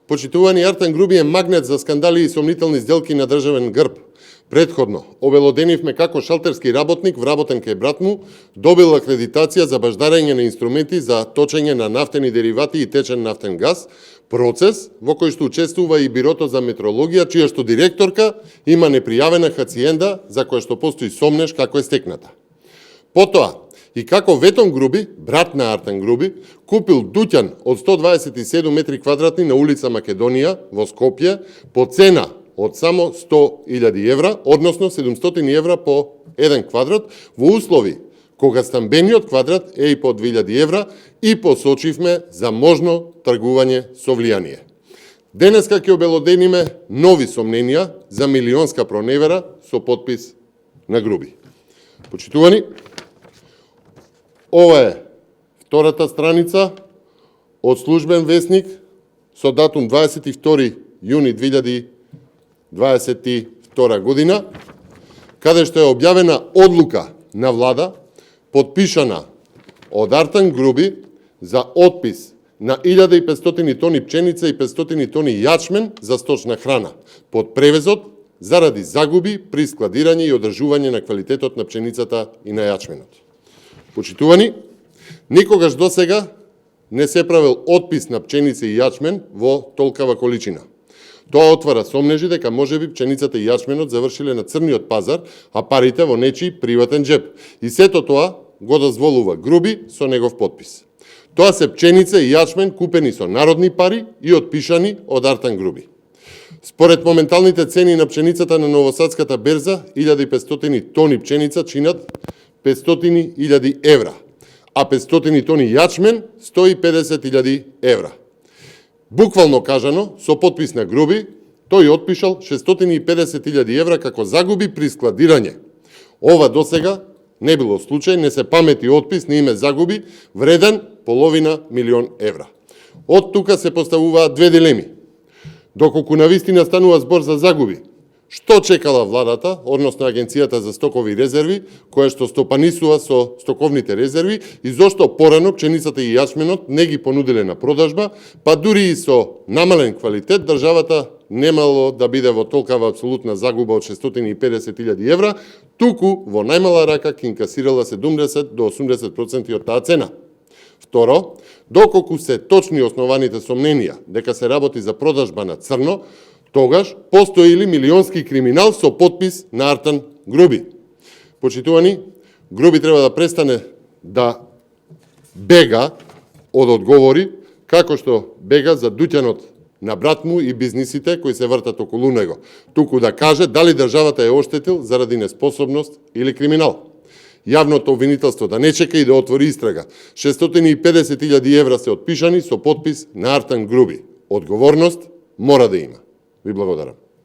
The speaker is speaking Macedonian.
Почитувани, Артан Груби е магнет за скандали и сомнителни сделки на државен грб. Предходно, обелоденивме како шалтерски работник вработен кај брат му, добил акредитација за баждарење на инструменти за точење на нафтени деривати и течен нафтен газ, процес во кој што учествува и Бирото за метрологија, чија што директорка има непријавена хациенда за која што постои сомнеш како е стекната. Потоа, и како Ветон Груби, брат на Артан Груби, купил дуќан од 127 метри квадратни на улица Македонија во Скопје по цена од само 100.000 евра, односно 700 евра по еден квадрат, во услови кога стамбениот квадрат е и по 2.000 евра и посочивме за можно тргување со влијание. Денеска ќе обелодениме нови сомненија за милионска проневера со подпис на Груби. Почитувани, ова е втората страница од службен весник со датум 22 јуни 2022 година, каде што е објавена одлука на влада, подпишана од Артан Груби за отпис на 1500 тони пченица и 500 тони јачмен за сточна храна, под превезот заради загуби при складирање и одржување на квалитетот на пченицата и на јачменот. Почитувани, никогаш досега не се правил отпис на пченица и јачмен во толкава количина. Тоа отвара сомнежи дека можеби пченицата и јачменот завршиле на црниот пазар, а парите во нечи приватен джеб. И сето тоа го дозволува Груби со негов подпис. Тоа се пченица и јачмен купени со народни пари и отпишани од Артан Груби. Според моменталните цени на пченицата на Новосадската берза, 1500 тони пченица чинат 500.000 евра, а 500 тони јачмен 150.000 евра. Буквално кажано, со подпис на Груби, тој отпишал 650.000 евра како загуби при складирање. Ова досега не било случај, не се памети отпис на име загуби вреден половина милион евра. Од тука се поставуваат две дилеми. Доколку навистина станува збор за загуби, што чекала владата, односно Агенцијата за стокови резерви, која што стопанисува со стоковните резерви и зошто порано пченицата и јачменот не ги понудиле на продажба, па дури и со намален квалитет државата немало да биде во толкава апсолутна загуба од 650.000 евра, туку во најмала рака ќе инкасирала 70 до 80% од таа цена. Второ, доколку се точни основаните сомненија дека се работи за продажба на црно, тогаш постои ли милионски криминал со подпис на Артан Груби. Почитувани, Груби треба да престане да бега од одговори, како што бега за дуќанот на брат му и бизнисите кои се вртат околу него, туку да каже дали државата е оштетил заради неспособност или криминал. Јавното обвинителство да не чека и да отвори истрага. 650.000 евра се отпишани со подпис на Артан Груби. Одговорност мора да има. Ви благодарам.